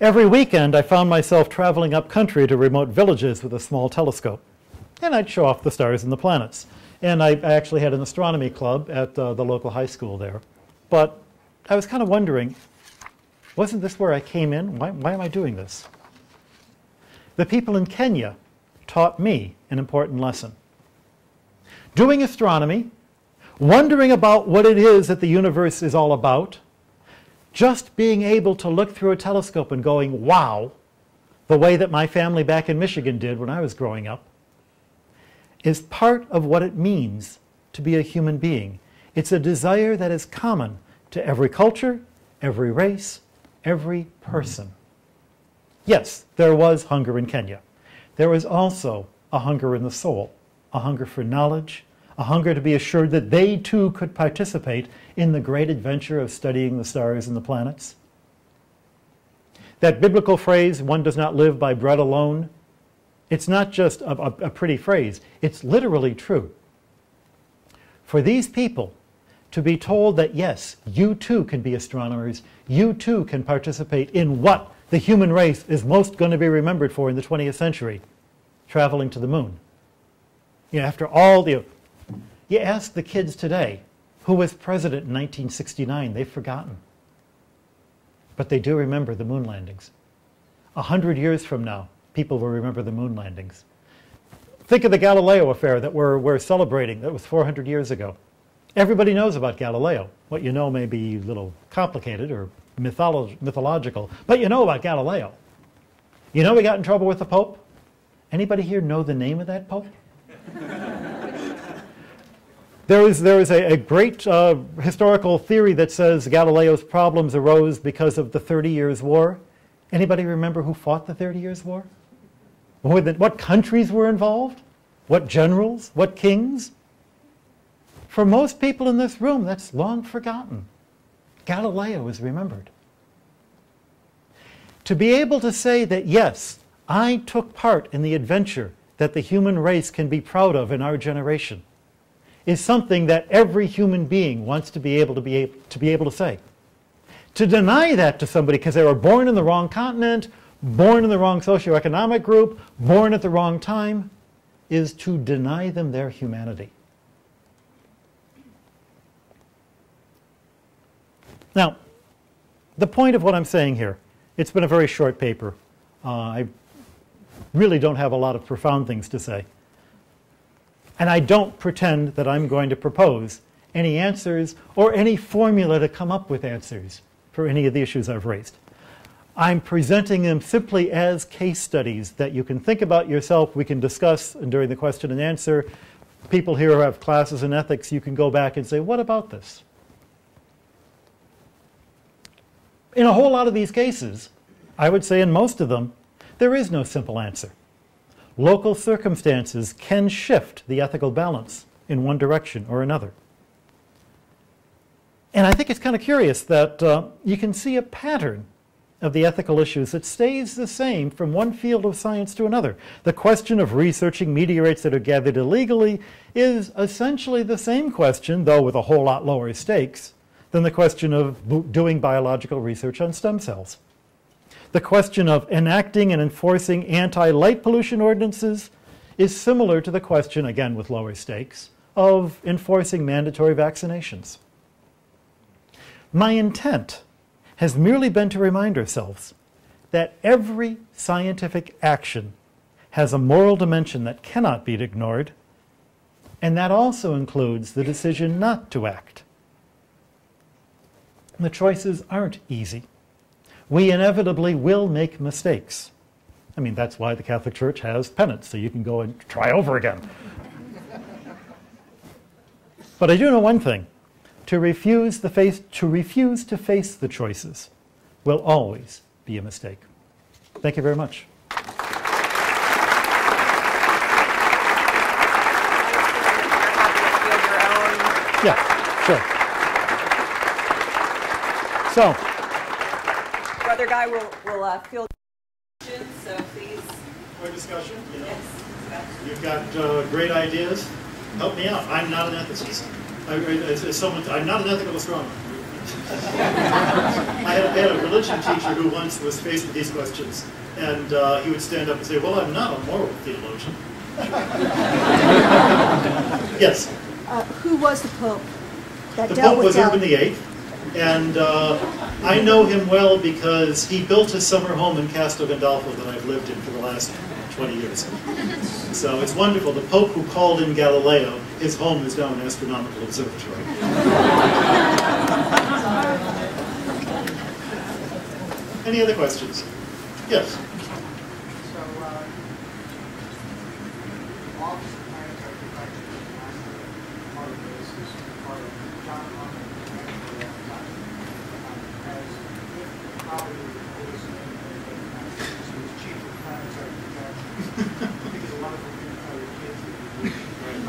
Every weekend, I found myself traveling up country to remote villages with a small telescope. And I'd show off the stars and the planets. And I actually had an astronomy club at the local high school there. But I was kind of wondering, wasn't this where I came in? Why am I doing this? The people in Kenya taught me an important lesson. Doing astronomy, wondering about what it is that the universe is all about, just being able to look through a telescope and going, wow, the way that my family back in Michigan did when I was growing up, is part of what it means to be a human being. It's a desire that is common to every culture, every race, every person. Yes, there was hunger in Kenya. There was also a hunger in the soul, a hunger for knowledge, a hunger to be assured that they too could participate in the great adventure of studying the stars and the planets. That biblical phrase, one does not live by bread alone, it's not just a pretty phrase, it's literally true. For these people to be told that yes, you too can be astronomers, you too can participate in what the human race is most going to be remembered for in the 20th century, traveling to the moon. You know, after all the... You ask the kids today, who was president in 1969, they've forgotten. But they do remember the moon landings. 100 years from now, people will remember the moon landings. Think of the Galileo affair that we're celebrating. That was 400 years ago. Everybody knows about Galileo. What you know may be a little complicated or mythological, but you know about Galileo. You know we got in trouble with the Pope? Anybody here know the name of that Pope? There is a great historical theory that says Galileo's problems arose because of the 30 Years' War. Anybody remember who fought the 30 Years' War? What countries were involved? What generals? What kings? For most people in this room, that's long forgotten. Galileo is remembered. To be able to say that, yes, I took part in the adventure that the human race can be proud of in our generation, is something that every human being wants to be able to say. To deny that to somebody because they were born in the wrong continent, born in the wrong socioeconomic group, born at the wrong time, is to deny them their humanity. Now, the point of what I'm saying here, it's been a very short paper. I really don't have a lot of profound things to say. And I don't pretend that I'm going to propose any answers or any formula to come up with answers for any of the issues I've raised. I'm presenting them simply as case studies that you can think about yourself. We can discuss, and during the question and answer, people here who have classes in ethics, you can go back and say, what about this? In a whole lot of these cases, I would say in most of them, there is no simple answer. Local circumstances can shift the ethical balance in one direction or another. And I think it's kind of curious that you can see a pattern of the ethical issues that stays the same from one field of science to another. The question of researching meteorites that are gathered illegally is essentially the same question, though with a whole lot lower stakes, than the question of doing biological research on stem cells. The question of enacting and enforcing anti-light pollution ordinances is similar to the question, again with lower stakes, of enforcing mandatory vaccinations. My intent has merely been to remind ourselves that every scientific action has a moral dimension that cannot be ignored, and that also includes the decision not to act. The choices aren't easy. We inevitably will make mistakes. I mean, that's why the Catholic Church has penance, so you can go and try over again. But I do know one thing. To refuse to face the choices will always be a mistake. Thank you very much. Yeah, sure. So, Brother Guy will field questions, so please. More discussion? You know, Yes. you've got great ideas. Help me out. I'm not an ethicist. I'm not an ethical astronomer. I had a religion teacher who once was faced with these questions, and he would stand up and say, well, I'm not a moral theologian. Yes? Who was the Pope that The dealt Pope with was Urban VIII, and I know him well because he built his summer home in Castel Gandolfo that I've lived in for the last 20 years. So it's wonderful. The Pope who called in Galileo, his home is now an astronomical observatory. Any other questions? Yes?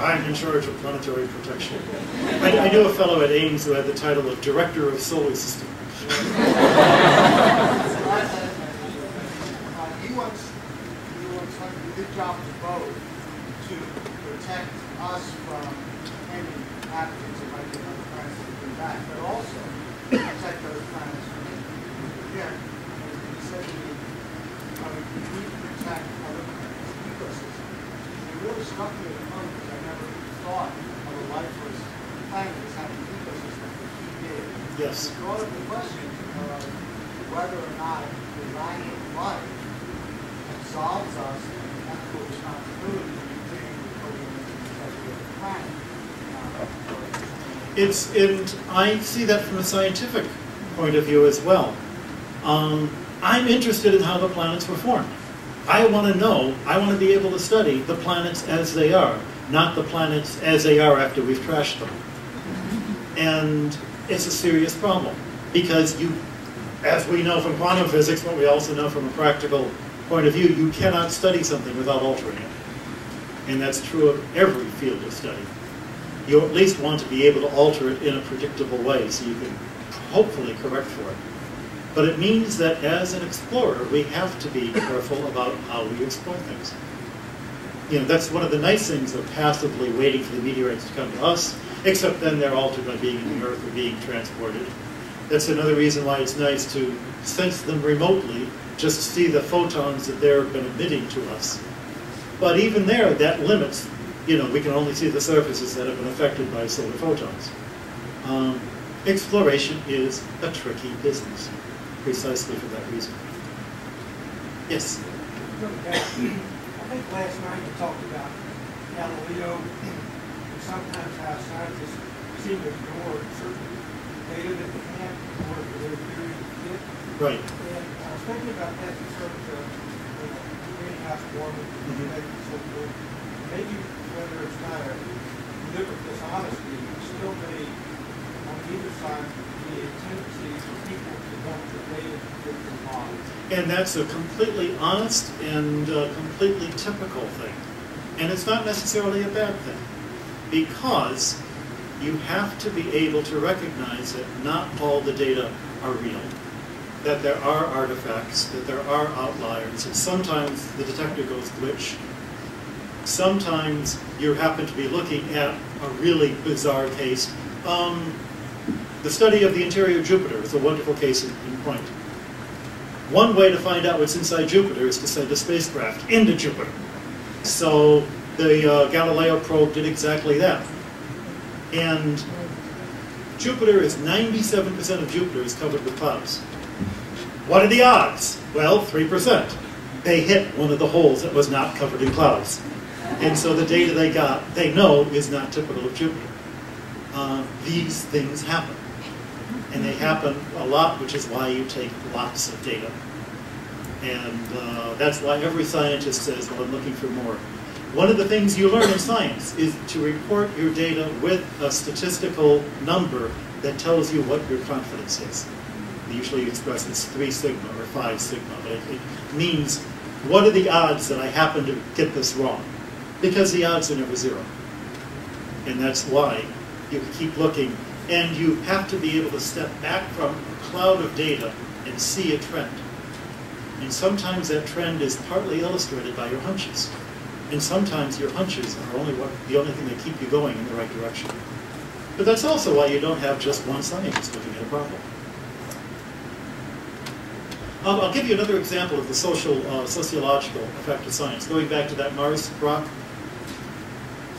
I'm in charge of planetary protection. I knew a fellow at Ames who had the title of Director of Solar System. You once done a good job of both to protect us from any pathogens that might be on other planets that come back, but also protect those planets from it. Again, you said to me, we protect other planets' ecosystems. It really struck me as fun because I never thought of a lifeless planet as having an ecosystem that he did. Yes. It brought up the question of whether or not designing life absolves us of the ethical responsibility to continue to put in the planet. And I see that from a scientific point of view as well. I'm interested in how the planets were formed. I want to know, I want to be able to study the planets as they are, not the planets as they are after we've trashed them. And it's a serious problem because you, as we know from quantum physics, but we also know from a practical point of view, you cannot study something without altering it. And that's true of every field of study. You at least want to be able to alter it in a predictable way so you can hopefully correct for it. But it means that as an explorer, we have to be careful about how we explore things. You know, that's one of the nice things of passively waiting for the meteorites to come to us, except then they're altered by being in the Earth or being transported. That's another reason why it's nice to sense them remotely, just to see the photons that they've been emitting to us. But even there, that limits, you know, we can only see the surfaces that have been affected by solar photons. Exploration is a tricky business, precisely for that reason. Yes? I think last night you talked about Galileo and sometimes how scientists seem to ignore certain data that they have in order for their theory to fit. Right. And I was thinking about that in terms of greenhouse warming and so forth. Maybe whether it's not a deliberate dishonesty, it still may, on either side, be a tendency for people to want the data to fit their model. And that's a completely honest and completely typical thing. And it's not necessarily a bad thing, because you have to be able to recognize that not all the data are real, that there are artifacts, that there are outliers, and sometimes the detector goes glitch. Sometimes you happen to be looking at a really bizarre case. The study of the interior of Jupiter is a wonderful case in point. One way to find out what's inside Jupiter is to send a spacecraft into Jupiter. So the Galileo probe did exactly that. And Jupiter is 97% of Jupiter is covered with clouds. What are the odds? Well, 3%. They hit one of the holes that was not covered in clouds. And so the data they got, they know is not typical of Jupiter. These things happen. And they happen a lot, which is why you take lots of data. And that's why every scientist says, well, I'm looking for more. One of the things you learn in science is to report your data with a statistical number that tells you what your confidence is. Usually expressed as 3 sigma or 5 sigma, but it means what are the odds that I happen to get this wrong? Because the odds are never 0. And that's why you keep looking. And you have to be able to step back from a cloud of data and see a trend. And sometimes that trend is partly illustrated by your hunches. And sometimes your hunches are the only thing that keep you going in the right direction. But that's also why you don't have just one scientist looking at a problem. I'll give you another example of the sociological effect of science, going back to that Mars rock.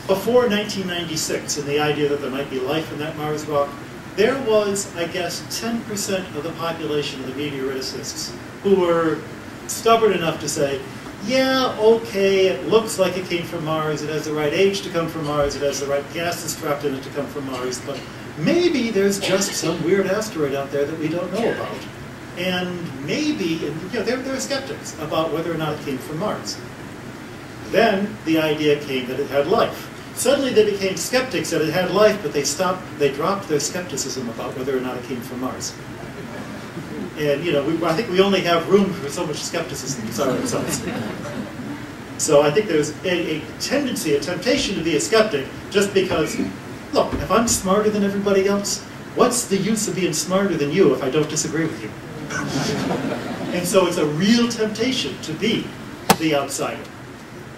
Before 1996, and the idea that there might be life in that Mars rock, there was, I guess, 10% of the population of the meteoriticists who were stubborn enough to say, yeah, okay, it looks like it came from Mars, it has the right age to come from Mars, it has the right gases trapped in it to come from Mars, but maybe there's just some weird asteroid out there that we don't know about. And maybe, and, you know, there are skeptics about whether or not it came from Mars. Then the idea came that it had life. Suddenly they became skeptics that it had life, but they dropped their skepticism about whether or not it came from Mars. And, you know, I think we only have room for so much skepticism inside ourselves. So I think there's a tendency, a temptation to be a skeptic just because, look, if I'm smarter than everybody else, what's the use of being smarter than you if I don't disagree with you? And so it's a real temptation to be the outsider.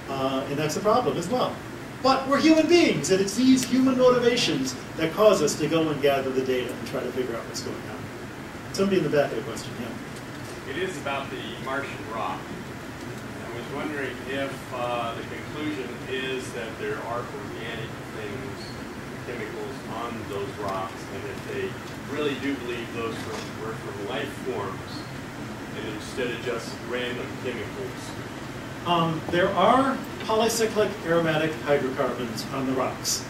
And that's a problem as well. But we're human beings, and it's these human motivations that cause us to go and gather the data and try to figure out what's going on. Somebody in the back had a question, yeah. It is about the Martian rock. I was wondering if the conclusion is that there are organic things, chemicals on those rocks, and if they really do believe those were from life forms, and instead of just random chemicals. There are polycyclic aromatic hydrocarbons on the rocks.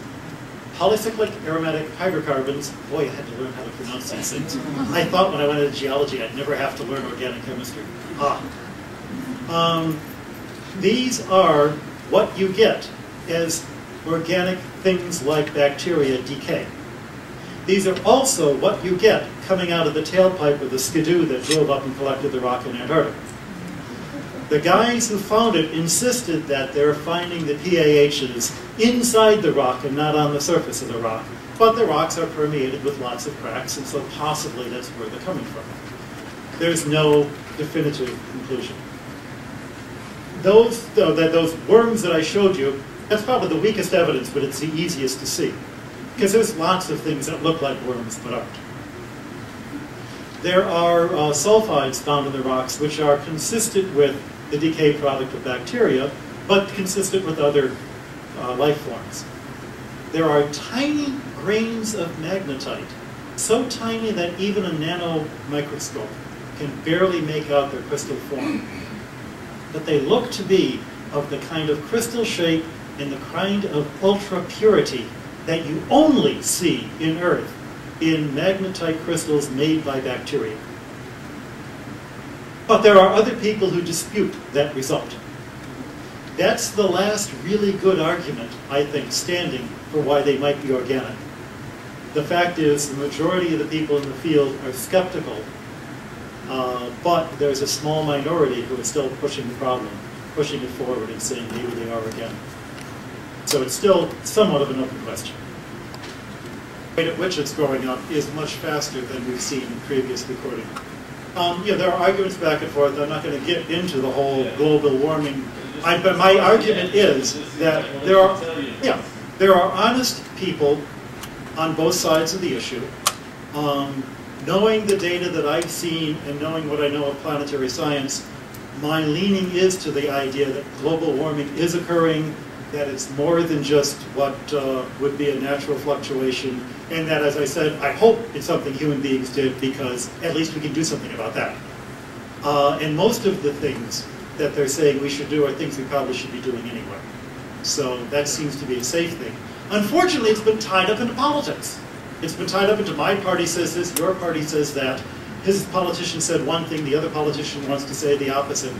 Polycyclic aromatic hydrocarbons, boy, I had to learn how to pronounce these things. I thought when I went into geology I'd never have to learn organic chemistry. These are what you get as organic things like bacteria decay. These are also what you get coming out of the tailpipe of the skidoo that drove up and collected the rock in Antarctica. The guys who found it insisted that they're finding the PAHs inside the rock and not on the surface of the rock. But the rocks are permeated with lots of cracks, and so possibly that's where they're coming from. There's no definitive conclusion. Those worms that I showed you, that's probably the weakest evidence, but it's the easiest to see. Because there's lots of things that look like worms but aren't. There are sulfides found in the rocks which are consistent with the decay product of bacteria, but consistent with other life forms. There are tiny grains of magnetite, so tiny that even a nano microscope can barely make out their crystal form. But they look to be of the kind of crystal shape and the kind of ultra purity that you only see in Earth in magnetite crystals made by bacteria. But there are other people who dispute that result. That's the last really good argument, I think, standing for why they might be organic. The fact is, the majority of the people in the field are skeptical, but there's a small minority who are still pushing the problem, pushing it forward and saying maybe they are organic. So it's still somewhat of an open question. The rate at which it's growing up is much faster than we've seen in previous recording. Yeah, there are arguments back and forth. I'm not going to get into the whole global warming. But my argument is that there are honest people on both sides of the issue. Knowing the data that I've seen and knowing what I know of planetary science, my leaning is to the idea that global warming is occurring, that it's more than just what would be a natural fluctuation, and that, as I said, I hope it's something human beings did because at least we can do something about that. And most of the things that they're saying we should do are things we probably should be doing anyway. So that seems to be a safe thing. Unfortunately, it's been tied up into politics. It's been tied up into my party says this, your party says that. His politician said one thing, the other politician wants to say the opposite.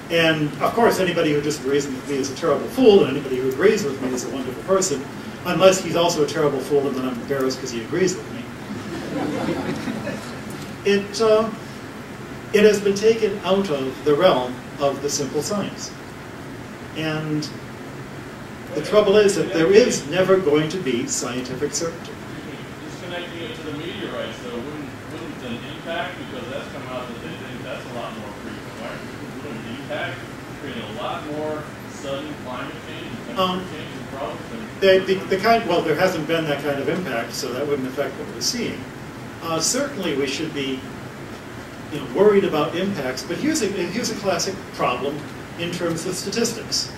And of course, anybody who disagrees with me is a terrible fool, and anybody who agrees with me is a wonderful person, unless he's also a terrible fool, and then I'm embarrassed because he agrees with me. It has been taken out of the realm of the simple science. And the trouble is that there is never going to be scientific certainty. Disconnecting it to the meteorites, though, wouldn't an impact, because that's come out that they think that's a lot more frequent, right? Wouldn't an impact create a lot more sudden climate change and temperature change and problems? Well, there hasn't been that kind of impact, so that wouldn't affect what we're seeing. Certainly, we should be, worried about impacts. But here's a classic problem in terms of statistics.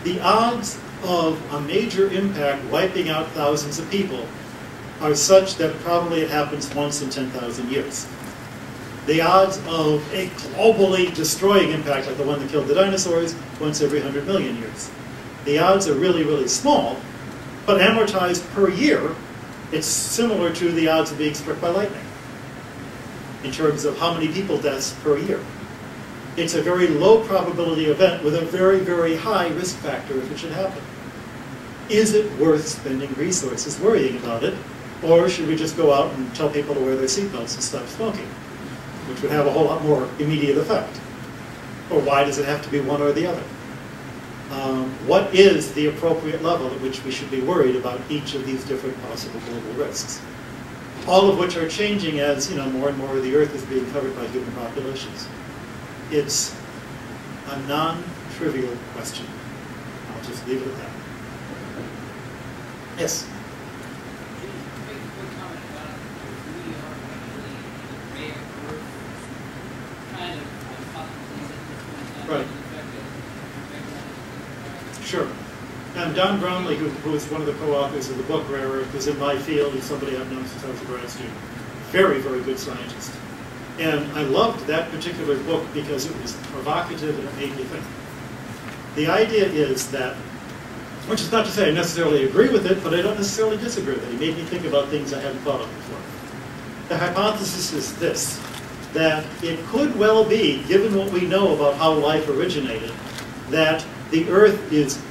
The odds of a major impact wiping out thousands of people are such that probably it happens once in 10,000 years. The odds of a globally destroying impact, like the one that killed the dinosaurs, once every 100 million years. The odds are really, really small, but amortized per year, it's similar to the odds of being struck by lightning in terms of how many people deaths per year. It's a very low probability event with a very, very high risk factor if it should happen. Is it worth spending resources worrying about it, or should we just go out and tell people to wear their seatbelts and stop smoking, which would have a whole lot more immediate effect? Or why does it have to be one or the other? What is the appropriate level at which we should be worried about each of these different possible global risks? All of which are changing as more and more of the Earth is being covered by human populations. It's a non-trivial question. I'll just leave it at that. Yes? Right. Sure. And Don Brownlee, who is one of the co-authors of the book Rare Earth, is in my field. He's somebody I've known since I was a grad student. Very, very good scientist. And I loved that particular book because it was provocative and it made me think. The idea is that, which is not to say I necessarily agree with it, but I don't necessarily disagree with it. It made me think about things I hadn't thought of before. The hypothesis is this, that it could well be, given what we know about how life originated, that the Earth is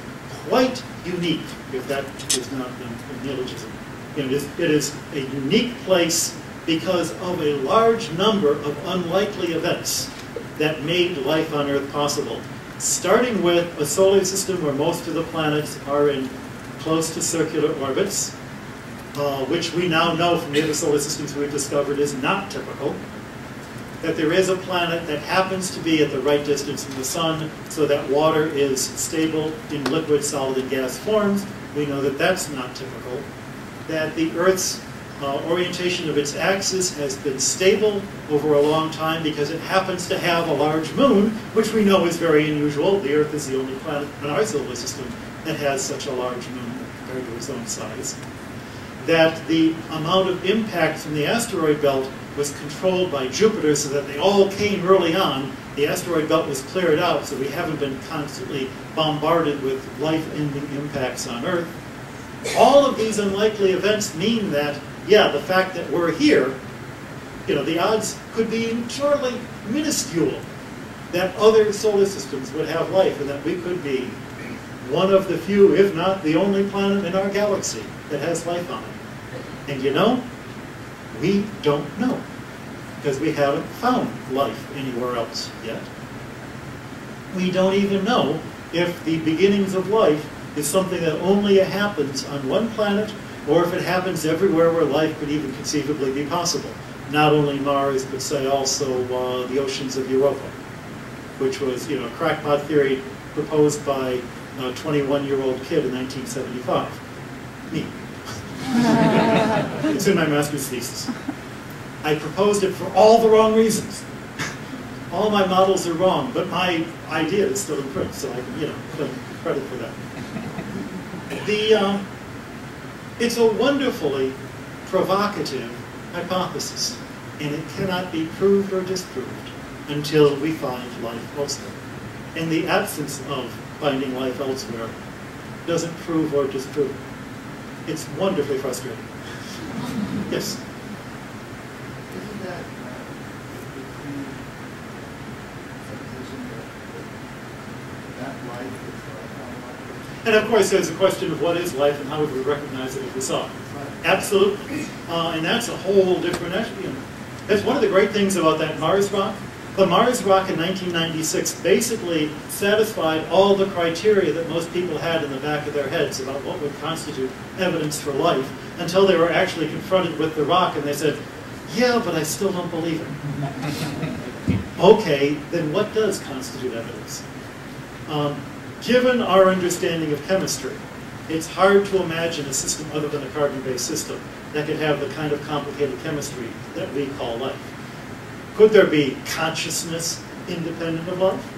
quite unique, if that is not a neologism. It is a unique place because of a large number of unlikely events that made life on Earth possible. Starting with a solar system where most of the planets are in close to circular orbits, which we now know from the other solar systems we've discovered is not typical. That there is a planet that happens to be at the right distance from the sun so that water is stable in liquid, solid, and gas forms. We know that that's not typical. That the Earth's orientation of its axis has been stable over a long time because it happens to have a large moon, which we know is very unusual. The Earth is the only planet in our solar system that has such a large moon compared to its own size. That the amount of impact from the asteroid belt was controlled by Jupiter so that they all came early on. The asteroid belt was cleared out, so we haven't been constantly bombarded with life-ending impacts on Earth. All of these unlikely events mean that, yeah, the fact that we're here, the odds could be surely minuscule that other solar systems would have life and that we could be one of the few, if not the only planet in our galaxy that has life on it. And we don't know, because we haven't found life anywhere else yet. We don't even know if the beginnings of life is something that only happens on one planet, or if it happens everywhere where life could even conceivably be possible. Not only Mars, but say also the oceans of Europa, which was a crackpot theory proposed by a 21-year-old kid in 1975. Me. It's in my master's thesis. I proposed it for all the wrong reasons. All my models are wrong, but my idea is still in print, so I can, claim credit for that. It's a wonderfully provocative hypothesis, and it cannot be proved or disproved until we find life elsewhere. And the absence of finding life elsewhere doesn't prove or disprove. It's wonderfully frustrating. Yes? Isn't that between supposition that life is unlikely? And of course, there's a question of what is life and how would we recognize it if we saw it. Absolutely. And that's a whole different issue. That's one of the great things about that Mars rock. The Mars rock in 1996 basically satisfied all the criteria that most people had in the back of their heads about what would constitute evidence for life, until they were actually confronted with the rock and they said, yeah, but I still don't believe it. Okay, then what does constitute evidence? Given our understanding of chemistry It's hard to imagine a system other than a carbon-based system that could have the kind of complicated chemistry that we call life. Could there be consciousness independent of life?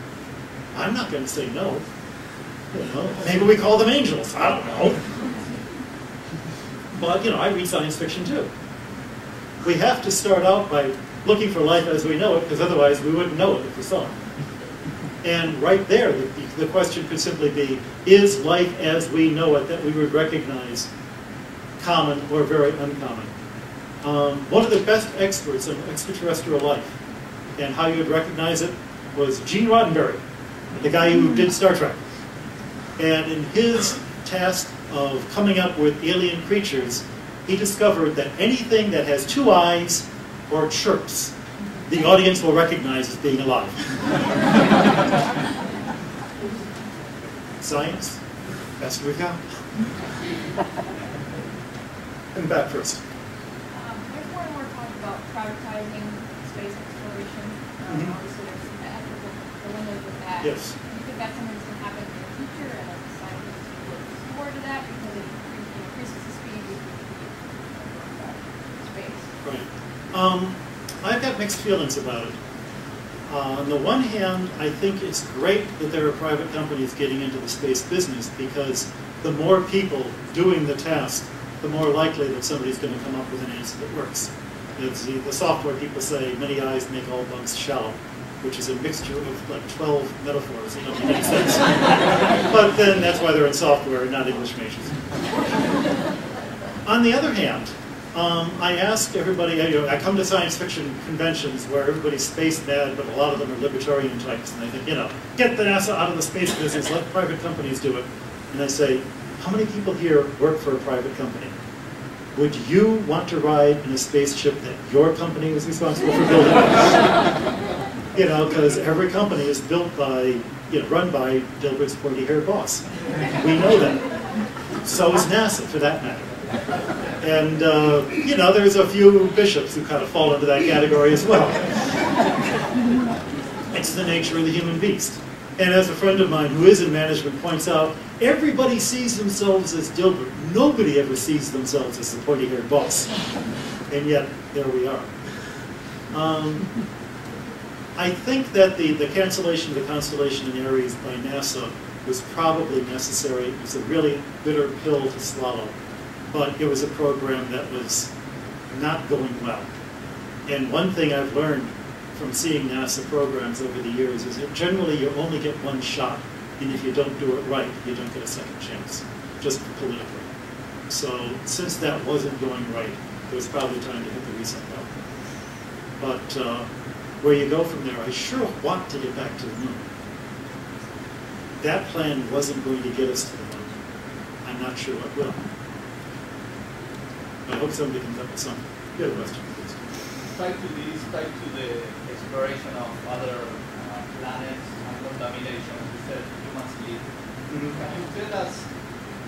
I'm not going to say no. You know, maybe we call them angels. I don't know. But, you know, I read science fiction too. We have to start out by looking for life as we know it, because otherwise we wouldn't know it if we saw it. And right there, the question could simply be, is life as we know it that we would recognize common or very uncommon? One of the best experts on extraterrestrial life and how you'd recognize it was Gene Roddenberry, the guy who did Star Trek. And in his task of coming up with alien creatures, he discovered that anything that has two eyes or chirps, the audience will recognize as being alive. Science, best we got. And back first. There's more and more talk about privatizing space exploration. Obviously, there's some ethical dilemmas with that. Yes. Do you think that's something that's going to happen in the future, and as scientists look forward to that because it increases the speed we can space? Right. I've got mixed feelings about it. On the one hand, I think it's great that there are private companies getting into the space business, because the more people doing the task, the more likely that somebody's going to come up with an answer that works. It's the software people say, many eyes make all bugs shallow, which is a mixture of like 12 metaphors that don't make any sense. But then that's why they're in software and not English majors. On the other hand, I ask everybody, you know, I come to science fiction conventions where everybody's space mad, but a lot of them are libertarian types, and they think, you know, get the NASA out of the space business, let private companies do it. And I say, how many people here work for a private company? Would you want to ride in a spaceship that your company is responsible for building? You know, because every company is built by, you know, run by Dilbert's pointy-haired boss. We know that. So is NASA, for that matter. And, you know, there's a few bishops who kind of fall into that category as well. It's the nature of the human beast. And as a friend of mine who is in management points out, everybody sees themselves as Dilbert. Nobody ever sees themselves as the pointy-haired boss. And yet, there we are. I think that the cancellation of the constellation in Aries by NASA was probably necessary. It was a really bitter pill to swallow. But it was a program that was not going well. And one thing I've learned from seeing NASA programs over the years is that generally you only get one shot, and if you don't do it right, you don't get a second chance, just politically. So since that wasn't going right, it was probably time to hit the reset button. But where you go from there, I sure want to get back to the moon. That plan wasn't going to get us to the moon. I'm not sure what will. I hope somebody comes up with something. You have a question, please. Tied to this, tied to the exploration of other planets and contamination, you said humans live. Can you tell us,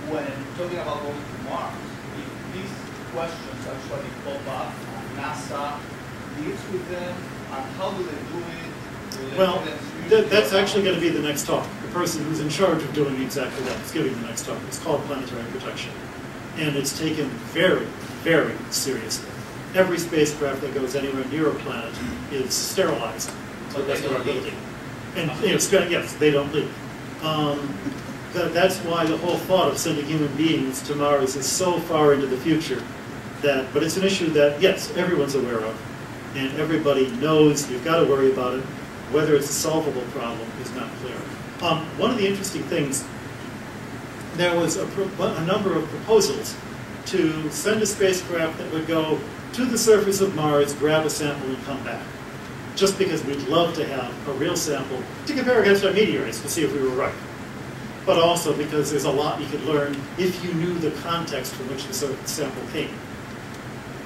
when talking about going to Mars, if these questions actually pop up, and NASA deals with them, and how do they do it? Well, that's actually going to be the next talk. The person who's in charge of doing exactly that is giving the next talk. It's called Planetary Protection. And it's taken very, very seriously. Every spacecraft that goes anywhere near a planet is sterilized to the best of our ability. And you know, yes, they don't leak. That's why the whole thought of sending human beings to Mars is so far into the future. But it's an issue that, yes, everyone's aware of. And everybody knows you've got to worry about it. Whether it's a solvable problem is not clear. One of the interesting things, there was a number of proposals to send a spacecraft that would go to the surface of Mars, grab a sample, and come back. Just because we'd love to have a real sample to compare against our meteorites to see if we were right. But also because there's a lot you could learn if you knew the context from which the sample came.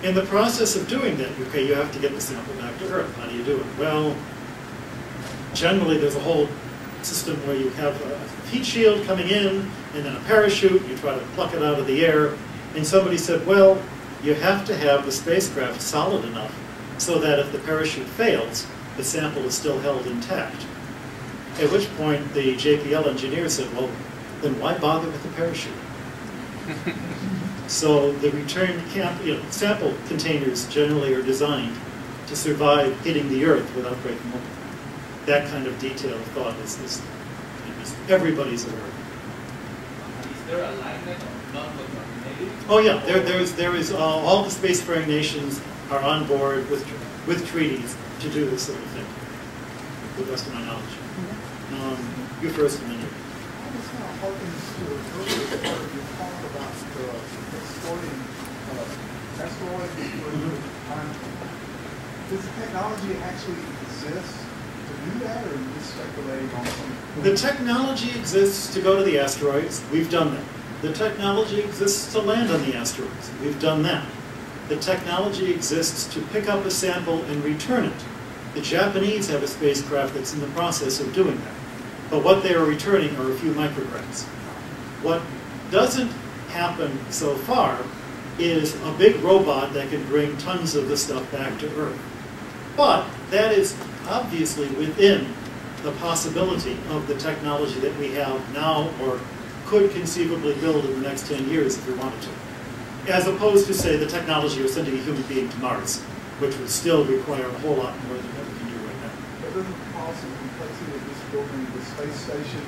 In the process of doing that, okay, you have to get the sample back to Earth. How do you do it? Well, generally there's a whole system where you have a heat shield coming in, and then a parachute, you try to pluck it out of the air. And somebody said, well, you have to have the spacecraft solid enough so that if the parachute fails, the sample is still held intact. At which point the JPL engineer said, well, then why bother with the parachute? So the return sample containers generally are designed to survive hitting the Earth without breaking open. That kind of detailed thought is everybody's aware of. Is there alignment or non-contaminated? Oh yeah, there is all the spacefaring nations are on board with treaties to do this sort of thing, to the best of my knowledge. You first, and then you. I just want to harken to an earlier part of your talk about exploiting asteroids. Does the technology actually exist to do that, or are you just speculating on something? The technology exists to go to the asteroids. We've done that. The technology exists to land on the asteroids. We've done that. The technology exists to pick up a sample and return it. The Japanese have a spacecraft that's in the process of doing that. But what they are returning are a few micrograms. What doesn't happen so far is a big robot that can bring tons of the stuff back to Earth. But that is obviously within the possibility of the technology that we have now or could conceivably build in the next 10 years if we wanted to. As opposed to, say, the technology of sending a human being to Mars, which would still require a whole lot more than what we can do right now. But doesn't the cost and complexity of this building the space station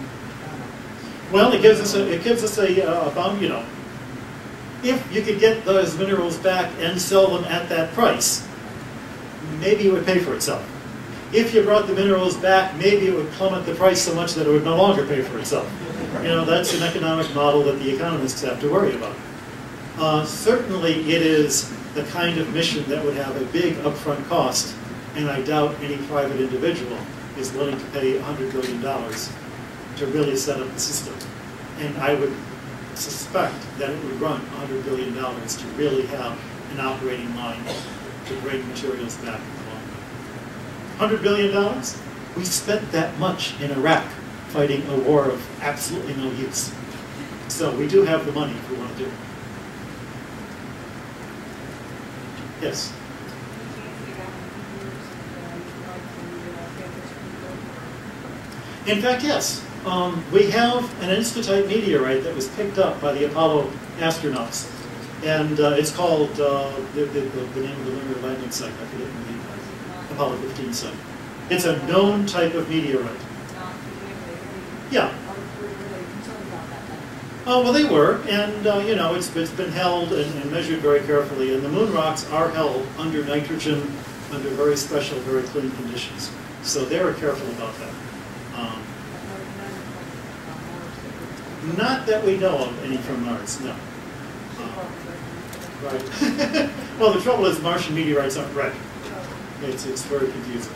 Well, it gives us about, if you could get those minerals back and sell them at that price, maybe it would pay for itself. If you brought the minerals back, maybe it would plummet the price so much that it would no longer pay for itself. That's an economic model that the economists have to worry about. Certainly, it is the kind of mission that would have a big upfront cost, and I doubt any private individual is willing to pay $100 billion to really set up the system. And I would suspect that it would run $100 billion to really have an operating line to bring materials back in the long run. $100 billion? We spent that much in Iraq fighting a war of absolutely no use. So we do have the money if we want to do it. Yes? In fact, yes. We have an Insta-type meteorite that was picked up by the Apollo astronauts. And it's called, the name of the lunar landing site, I forget the name, Apollo 15 site. It's a known type of meteorite. Yeah. Oh, well, they were, and it's been held and measured very carefully, and the moon rocks are held under nitrogen, under very special, very clean conditions. So they were careful about that. Not that we know of any from Mars, no. Right. Well, the trouble is Martian meteorites aren't red. It's very confusing.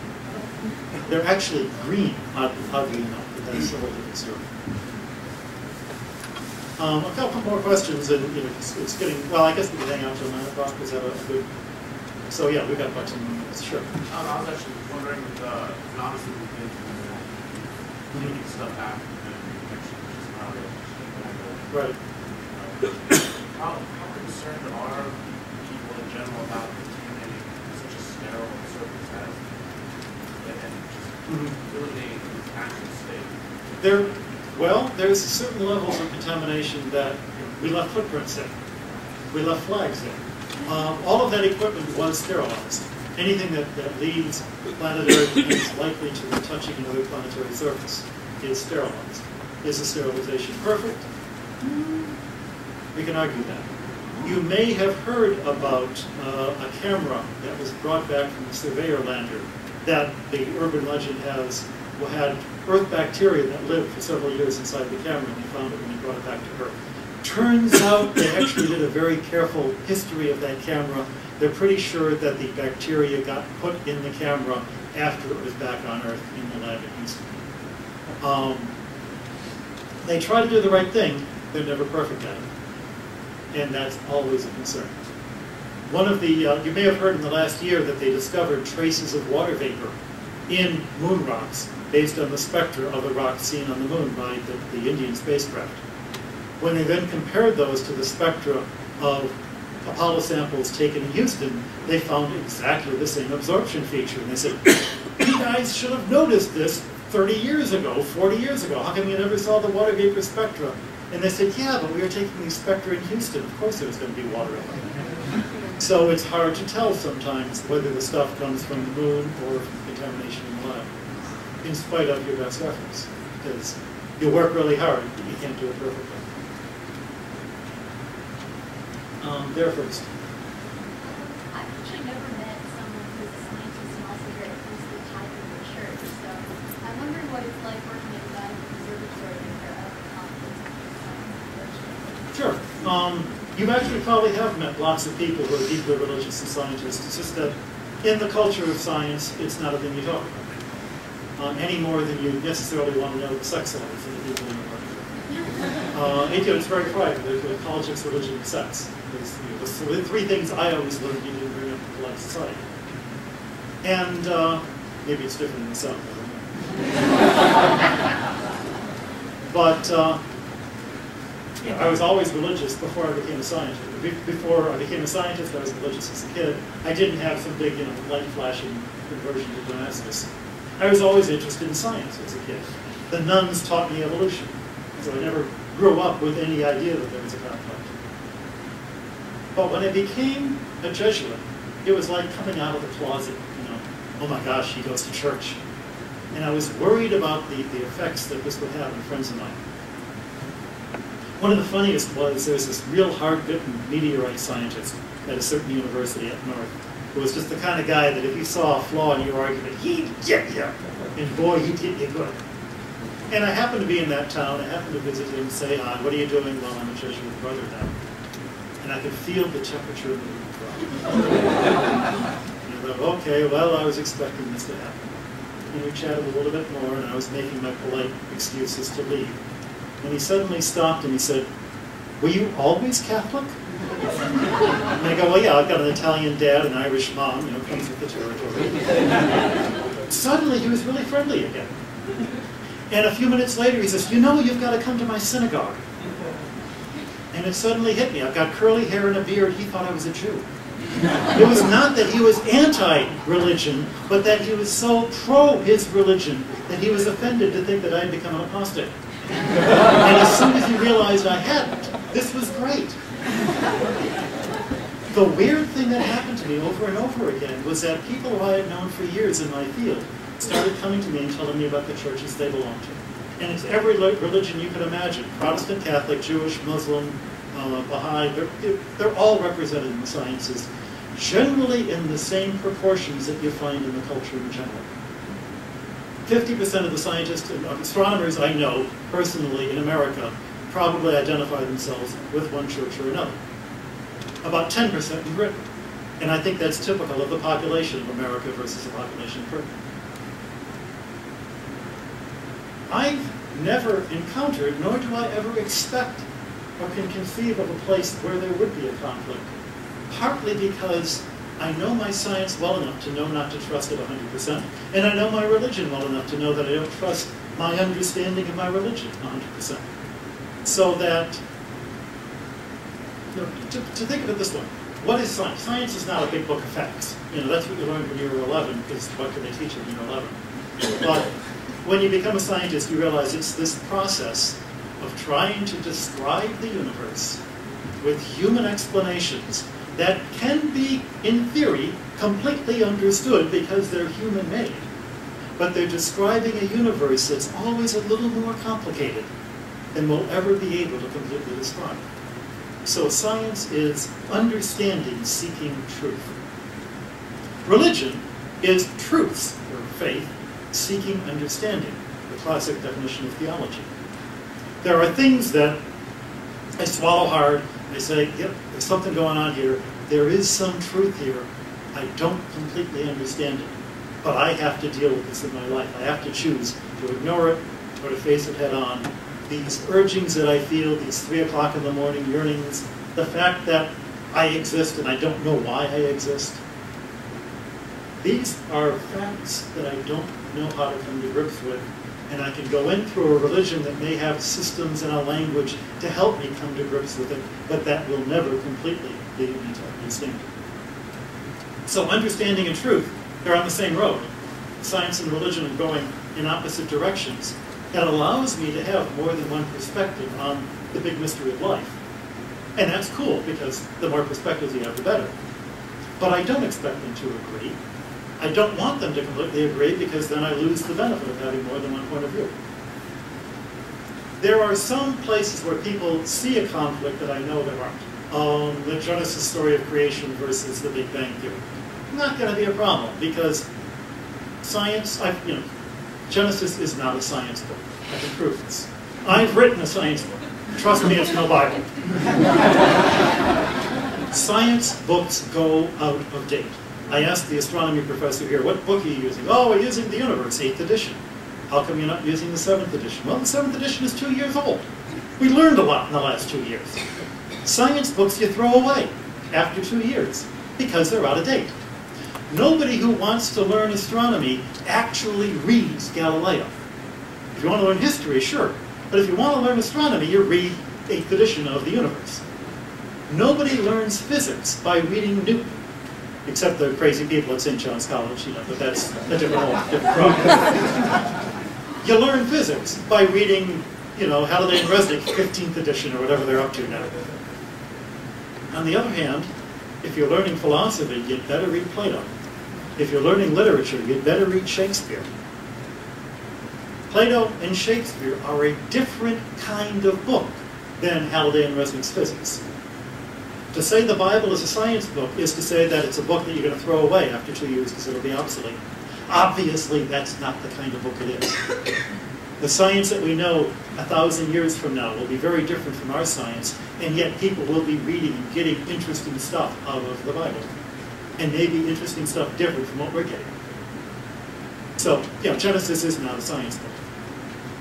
They're actually green, oddly enough, but that's a whole different story. A couple more questions, and it's getting, well, I guess we can hang out till 9 o'clock. Is that a good, so yeah, we've got about 10 minutes, sure. I was actually wondering, honestly, we did making stuff happen, and actually just not real. Right. How concerned are people in general about contaminating such a sterile surface as and just eliminating its natural state? Well, there's certain levels of contamination that we left footprints in. We left flags in. All of that equipment was sterilized. Anything that leaves planet Earth and is likely to be touching another planetary surface is sterilized. Is the sterilization perfect? We can argue that. You may have heard about a camera that was brought back from the Surveyor lander that the urban legend had Earth bacteria that lived for several years inside the camera, and they found it when they brought it back to Earth. Turns out they actually did a very careful history of that camera. They're pretty sure that the bacteria got put in the camera after it was back on Earth in the lab in Houston. They try to do the right thing, they're never perfect at it. And that's always a concern. One of the, you may have heard in the last year that they discovered traces of water vapor in moon rocks based on the spectra of the rocks seen on the moon by the Indian spacecraft. When they then compared those to the spectra of Apollo samples taken in Houston, they found exactly the same absorption feature. And they said, you guys should have noticed this 30 years ago, 40 years ago. How come you never saw the water vapor spectra And they said, yeah, but we were taking these spectra in Houston. Of course there was going to be water up there. So it's hard to tell sometimes whether the stuff comes from the moon or from contamination in the lab, in spite of your best efforts. Because you work really hard, but you can't do it perfectly. There first. I've actually never met someone who's a scientist and also very close to the type of the church. So I'm wondering what it's like working at the Vatican Observatory if there are other conflicts with science. Sure. You actually probably have met lots of people who are deeply religious and scientists. It's just that in the culture of science, it's not a thing you talk about. Any more than you necessarily want to know the sex lives of the people in the world. It's very private. There's politics, religion, and sex. So the three things I always learned you didn't bring up in polite society. And maybe it's different in the South, I don't know. But I was always religious before I became a scientist. Before I became a scientist, I was religious as a kid. I didn't have some big, light-flashing conversion to Damascus. I was always interested in science as a kid. The nuns taught me evolution, so I never grew up with any idea that there was a conflict. But when I became a Jesuit, it was like coming out of the closet, oh my gosh, he goes to church. And I was worried about the effects that this would have on friends of mine. One of the funniest was there's this real hard-bitten meteorite scientist at a certain university up north who was just the kind of guy that if he saw a flaw in your argument, he'd get you. And boy, he'd get you good. And I happened to be in that town. I happened to visit him and say, hi, what are you doing? Well, I'm a Jesuit brother now. And I could feel the temperature of the room drop. And I thought, okay, well, I was expecting this to happen. And we chatted a little bit more, and I was making my polite excuses to leave. And he suddenly stopped and he said, were you always Catholic? And I go, well, yeah, I've got an Italian dad, an Irish mom, comes with the territory. Suddenly he was really friendly again. And a few minutes later he says, you've got to come to my synagogue. And it suddenly hit me. I've got curly hair and a beard. He thought I was a Jew. It was not that he was anti-religion, but that he was so pro his religion that he was offended to think that I had become an apostate. And as soon as he realized I hadn't, this was great. The weird thing that happened to me over and over again was that people who I had known for years in my field started coming to me and telling me about the churches they belonged to. And it's every religion you could imagine. Protestant, Catholic, Jewish, Muslim, Baha'i, they're all represented in the sciences, generally in the same proportions that you find in the culture in general. 50% of the scientists and astronomers I know personally in America probably identify themselves with one church or another. About 10% in Britain. And I think that's typical of the population of America versus the population of Britain. I've never encountered, nor do I ever expect or can conceive of a place where there would be a conflict. Partly because I know my science well enough to know not to trust it 100%, and I know my religion well enough to know that I don't trust my understanding of my religion 100%. So that, to think of it this way, what is science? Science is not a big book of facts. That's what you learned when you were 11, because what can they teach you when you're 11? But when you become a scientist, you realize it's this process of trying to describe the universe with human explanations that can be, in theory, completely understood because they're human-made. But they're describing a universe that's always a little more complicated than we'll ever be able to completely describe. So science is understanding, seeking truth. Religion is truths, or faith, seeking understanding, the classic definition of theology. There are things that I swallow hard. I say, yep, there's something going on here. There is some truth here. I don't completely understand it. But I have to deal with this in my life. I have to choose to ignore it or to face it head on. These urgings that I feel, these 3 o'clock in the morning yearnings, the fact that I exist and I don't know why I exist, these are facts that I don't know how to come to grips with. And I can go in through a religion that may have systems and a language to help me come to grips with it, but that will never completely lead me to understand it. So understanding and truth, they're on the same road. Science and religion are going in opposite directions, And it allows me to have more than one perspective on the big mystery of life. And that's cool, because the more perspectives you have, the better. But I don't expect them to agree. I don't want them to completely agree, because then I lose the benefit of having more than one point of view. There are some places where people see a conflict that I know there aren't. The Genesis story of creation versus the Big Bang Theory. Not going to be a problem, because science, Genesis is not a science book. I can prove this. I've written a science book. Trust me, it's no Bible. Science books go out of date. I asked the astronomy professor here, what book are you using? Oh, we're using The Universe, 8th edition. How come you're not using the 7th edition? Well, the 7th edition is 2 years old. We learned a lot in the last 2 years. Science books you throw away after 2 years because they're out of date. Nobody who wants to learn astronomy actually reads Galileo. If you want to learn history, sure. But if you want to learn astronomy, you read 8th edition of The Universe. Nobody learns physics by reading Newton, except the crazy people at St. John's College, but that's a different problem. You learn physics by reading, Halliday and Resnick, 15th edition, or whatever they're up to now. On the other hand, if you're learning philosophy, you'd better read Plato. If you're learning literature, you'd better read Shakespeare. Plato and Shakespeare are a different kind of book than Halliday and Resnick's physics. To say the Bible is a science book is to say that it's a book that you're going to throw away after 2 years because it'll be obsolete. Obviously, that's not the kind of book it is. The science that we know 1,000 years from now will be very different from our science, and yet people will be reading and getting interesting stuff out of the Bible. And maybe interesting stuff different from what we're getting. So, Genesis is not a science book.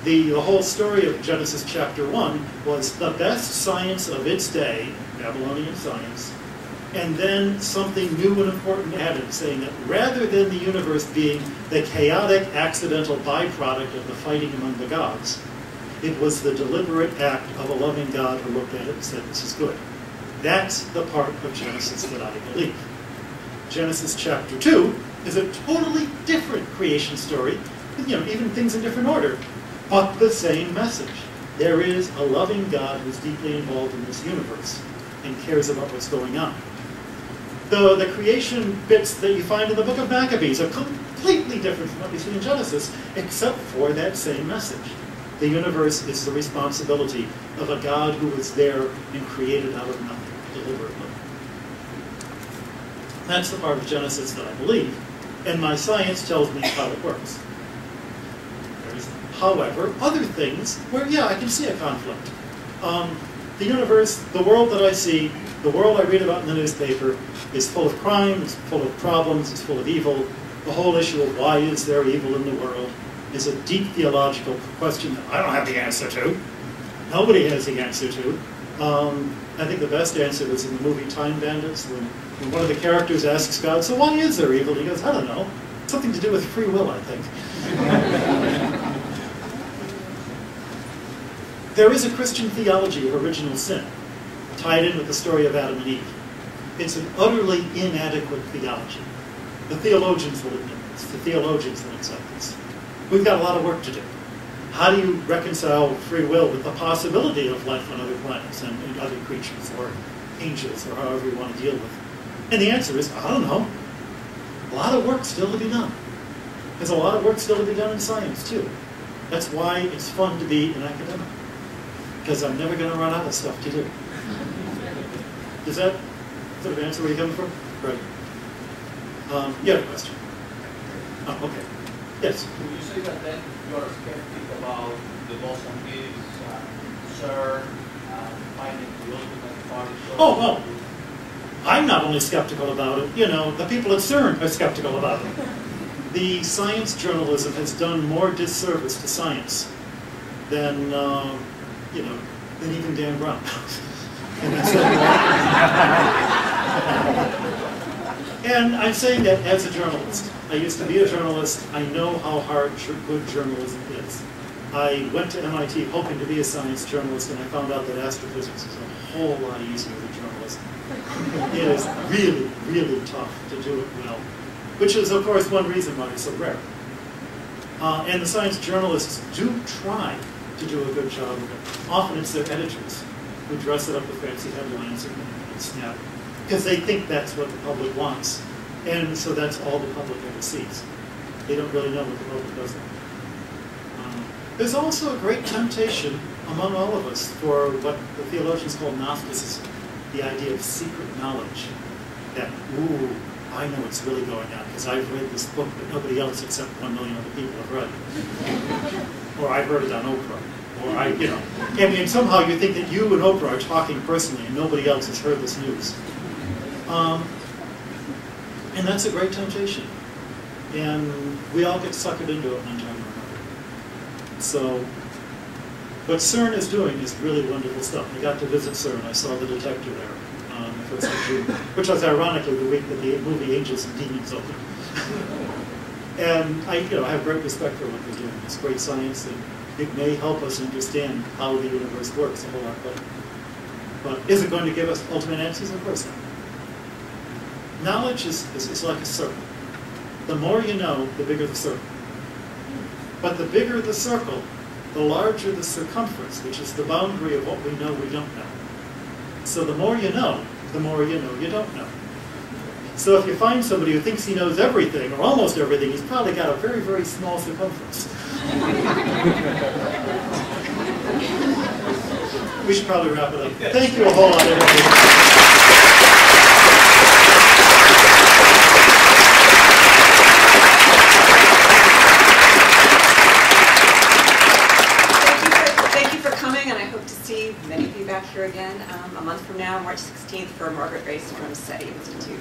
The whole story of Genesis chapter 1 was the best science of its day, Babylonian science, and then something new and important added, saying that rather than the universe being the chaotic, accidental byproduct of the fighting among the gods, it was the deliberate act of a loving God who looked at it and said, this is good. That's the part of Genesis that I believe. Genesis chapter 2 is a totally different creation story, with, even things in different order, but the same message. There is a loving God who's deeply involved in this universe and cares about what's going on. The creation bits that you find in the book of Maccabees are completely different from what we see in Genesis, except for that same message. The universe is the responsibility of a God who was there and created out of nothing, deliberately. That's the part of Genesis that I believe, and my science tells me how it works. There's, however, other things where, I can see a conflict. The universe, the world that I see, the world I read about in the newspaper, is full of crime, it's full of problems, it's full of evil. The whole issue of why is there evil in the world is a deep theological question that I don't have the answer to. Nobody has the answer to. I think the best answer is in the movie Time Bandits, when one of the characters asks God, so why is there evil? He goes, I don't know. It's something to do with free will, I think. There is a Christian theology of original sin, tied in with the story of Adam and Eve. It's an utterly inadequate theology. The theologians will admit this. The theologians will accept this. We've got a lot of work to do. How do you reconcile free will with the possibility of life on other planets and other creatures or angels or however you want to deal with it? And the answer is, I don't know. A lot of work still to be done. There's a lot of work still to be done in science, too. That's why it's fun to be an academic. Because I'm never going to run out of stuff to do. Does that sort of answer where you're coming from? Right. You have a question? Oh, okay. Yes? Would you say that then you are skeptic about the boson gives, CERN, finding the ultimate particle? Oh. I'm not only skeptical about it, the people at CERN are skeptical about it. The science journalism has done more disservice to science than, than even Dan Brown. And I'm saying that as a journalist. I used to be a journalist. I know how hard good journalism is. I went to MIT hoping to be a science journalist, and I found out that astrophysics is a whole lot easier than journalism. It is really, really tough to do it well, which is, of course, one reason why it's so rare. And the science journalists do try to do a good job of it. Often it's their editors who dress it up with fancy headlines and snap, because they think that's what the public wants. And so that's all the public ever sees. They don't really know what the public doesn't. There's also a great temptation among all of us for what the theologians call Gnosticism, the idea of secret knowledge. That, ooh, I know what's really going on because I've read this book that nobody else except 1 million other people have read. Or I heard it on Oprah. Or I mean, somehow you think that you and Oprah are talking personally and nobody else has heard this news. And that's a great temptation. And we all get suckered into it one time or another. So, what CERN is doing is really wonderful stuff. I got to visit CERN. I saw the detector there on the 1st of June, which was ironically the week that the movie Angels and Demons opened. And I have great respect for what they're doing. It's great science, and it may help us understand how the universe works a whole lot better. But is it going to give us ultimate answers? Of course not. Knowledge is like a circle. The more you know, the bigger the circle. But the bigger the circle, the larger the circumference, which is the boundary of what we know we don't know. So the more you know you don't know. So if you find somebody who thinks he knows everything, or almost everything, he's probably got a very, very small circumference. We should probably wrap it up. Thank you a whole lot, everybody. Many of you back here again a month from now, March 16th, for Margaret Race from SETI Institute.